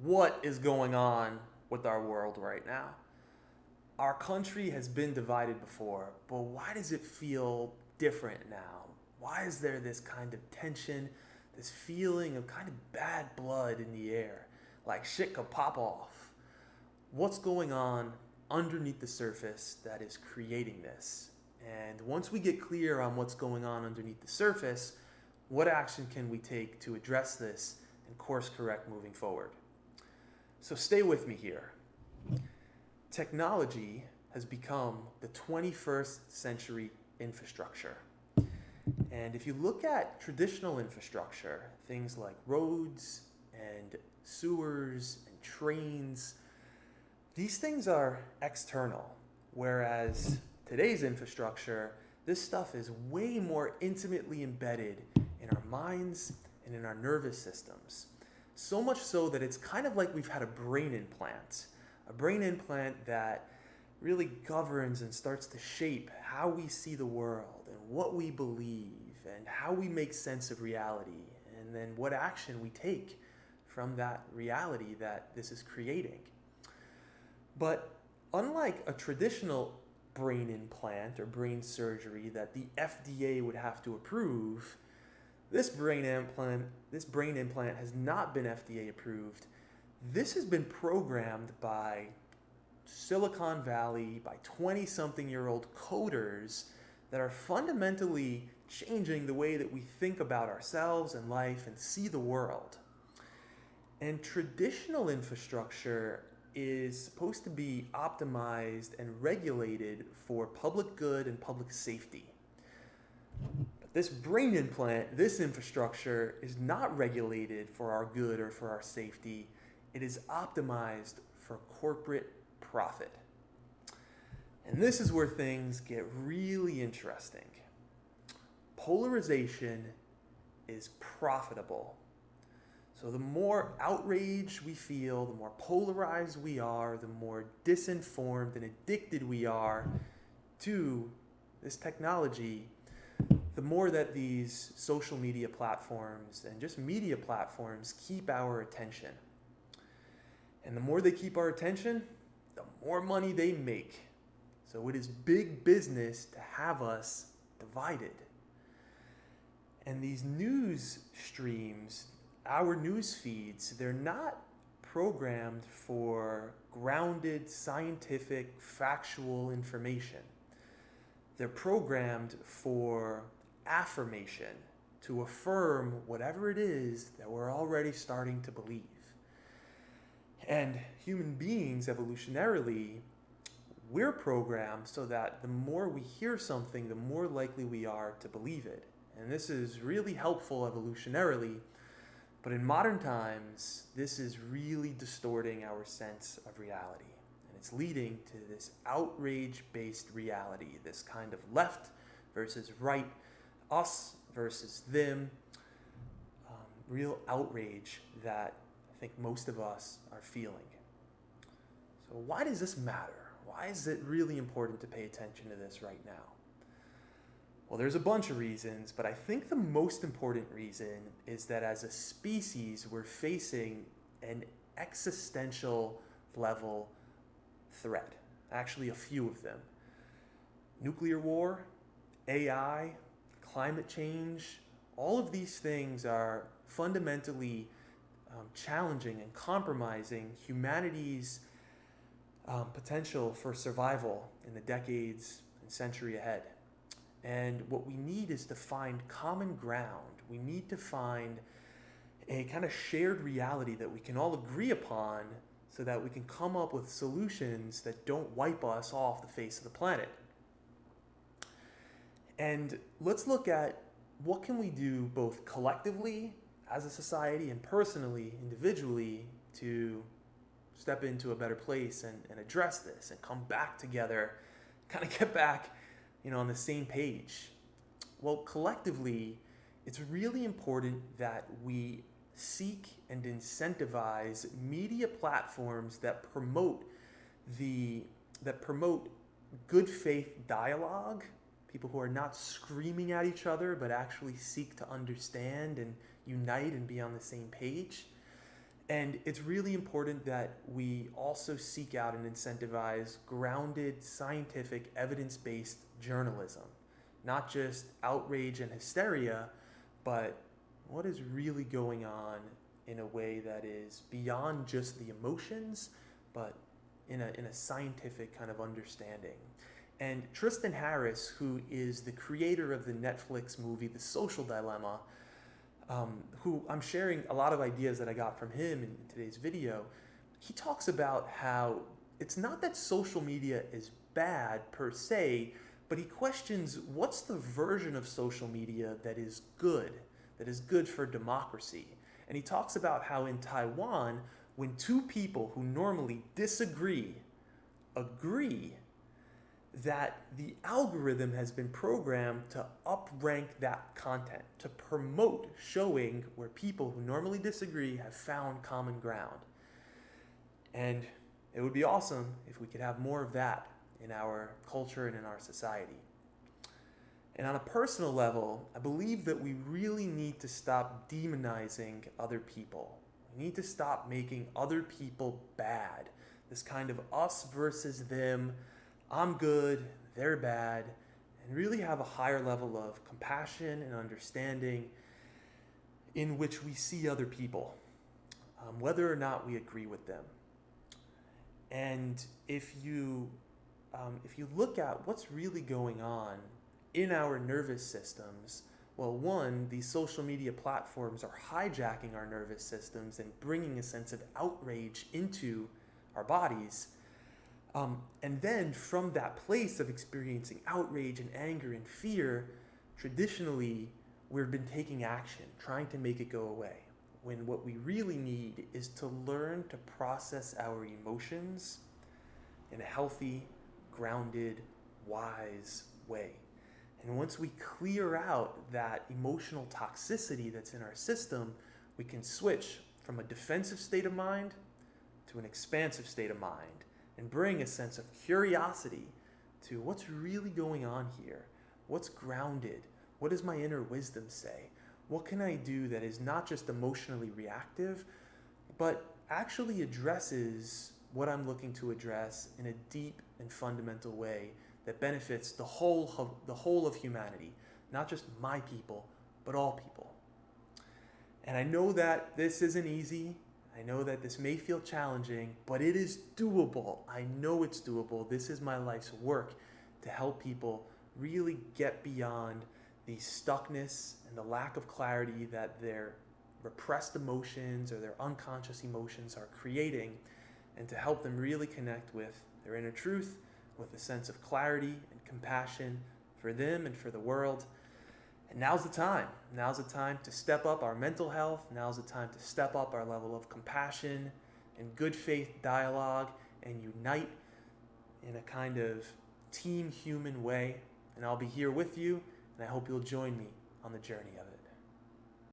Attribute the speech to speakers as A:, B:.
A: what is going on with our world right now. Our country has been divided before, but why does it feel different now? Why is there this kind of tension, this feeling of kind of bad blood in the air? Like shit could pop off. What's going on underneath the surface that is creating this? And once we get clear on what's going on underneath the surface, what action can we take to address this and course correct moving forward? So stay with me here. Technology has become the 21st century infrastructure. And if you look at traditional infrastructure, things like roads and sewers and trains, these things are external, whereas today's infrastructure, this stuff is way more intimately embedded in our minds and in our nervous systems. So much so that it's kind of like we've had a brain implant that really governs and starts to shape how we see the world and what we believe and how we make sense of reality and then what action we take from that reality that this is creating. But unlike a traditional brain implant or brain surgery that the FDA would have to approve, this brain implant has not been FDA approved. This has been programmed by Silicon Valley, by 20-something-year-old coders that are fundamentally changing the way that we think about ourselves and life and see the world. And traditional infrastructure is supposed to be optimized and regulated for public good and public safety. But this brain implant, this infrastructure, is not regulated for our good or for our safety. It is optimized for corporate profit. And this is where things get really interesting. Polarization is profitable. So the more outrage we feel, the more polarized we are, the more disinformed and addicted we are to this technology, the more that these social media platforms and just media platforms keep our attention. And the more they keep our attention, the more money they make. So it is big business to have us divided. And these news streams, our news feeds, they're not programmed for grounded, scientific, factual information. They're programmed for affirmation, to affirm whatever it is that we're already starting to believe. And human beings, evolutionarily, we're programmed so that the more we hear something, the more likely we are to believe it. And this is really helpful evolutionarily. But in modern times, this is really distorting our sense of reality. And it's leading to this outrage-based reality, this kind of left versus right, us versus them, real outrage that I think most of us are feeling. So why does this matter? Why is it really important to pay attention to this right now? Well, there's a bunch of reasons, but I think the most important reason is that as a species, we're facing an existential level threat. Actually, a few of them. Nuclear war, AI, climate change, all of these things are fundamentally challenging and compromising humanity's potential for survival in the decades and century ahead. And what we need is to find common ground. We need to find a kind of shared reality that we can all agree upon so that we can come up with solutions that don't wipe us off the face of the planet. And let's look at what can we do both collectively as a society and personally, individually, to step into a better place and address this and come back together, kind of get back on the same page. Well, collectively, it's really important that we seek and incentivize media platforms that promote good faith dialogue, people who are not screaming at each other but actually seek to understand and unite and be on the same page. And it's really important that we also seek out and incentivize grounded, scientific, evidence-based journalism. Not just outrage and hysteria, but what is really going on in a way that is beyond just the emotions, but in a scientific kind of understanding. And Tristan Harris, who is the creator of the Netflix movie The Social Dilemma, who I'm sharing a lot of ideas that I got from him in today's video, he talks about how it's not that social media is bad per se, but he questions what's the version of social media that is good for democracy. And he talks about how in Taiwan, when two people who normally disagree agree, that the algorithm has been programmed to uprank that content, to promote showing where people who normally disagree have found common ground. And it would be awesome if we could have more of that in our culture and in our society. And on a personal level, I believe that we really need to stop demonizing other people. We need to stop making other people bad. This kind of us versus them, I'm good, they're bad, and really have a higher level of compassion and understanding in which we see other people, whether or not we agree with them. And if you look at what's really going on in our nervous systems, well, one, these social media platforms are hijacking our nervous systems and bringing a sense of outrage into our bodies. And then from that place of experiencing outrage and anger and fear, traditionally, we've been taking action, trying to make it go away. When what we really need is to learn to process our emotions in a healthy, grounded, wise way. And once we clear out that emotional toxicity that's in our system, we can switch from a defensive state of mind to an expansive state of mind and bring a sense of curiosity to what's really going on here. What's grounded? What does my inner wisdom say? What can I do that is not just emotionally reactive, but actually addresses what I'm looking to address in a deep and fundamental way that benefits the whole of humanity, not just my people, but all people. And I know that this isn't easy. I know that this may feel challenging, but it is doable. I know it's doable. This is my life's work to help people really get beyond the stuckness and the lack of clarity that their repressed emotions or their unconscious emotions are creating, and to help them really connect with their inner truth, with a sense of clarity and compassion for them and for the world. And now's the time. Now's the time to step up our mental health. Now's the time to step up our level of compassion and good faith dialogue and unite in a kind of team human way. And I'll be here with you, and I hope you'll join me on the journey of it.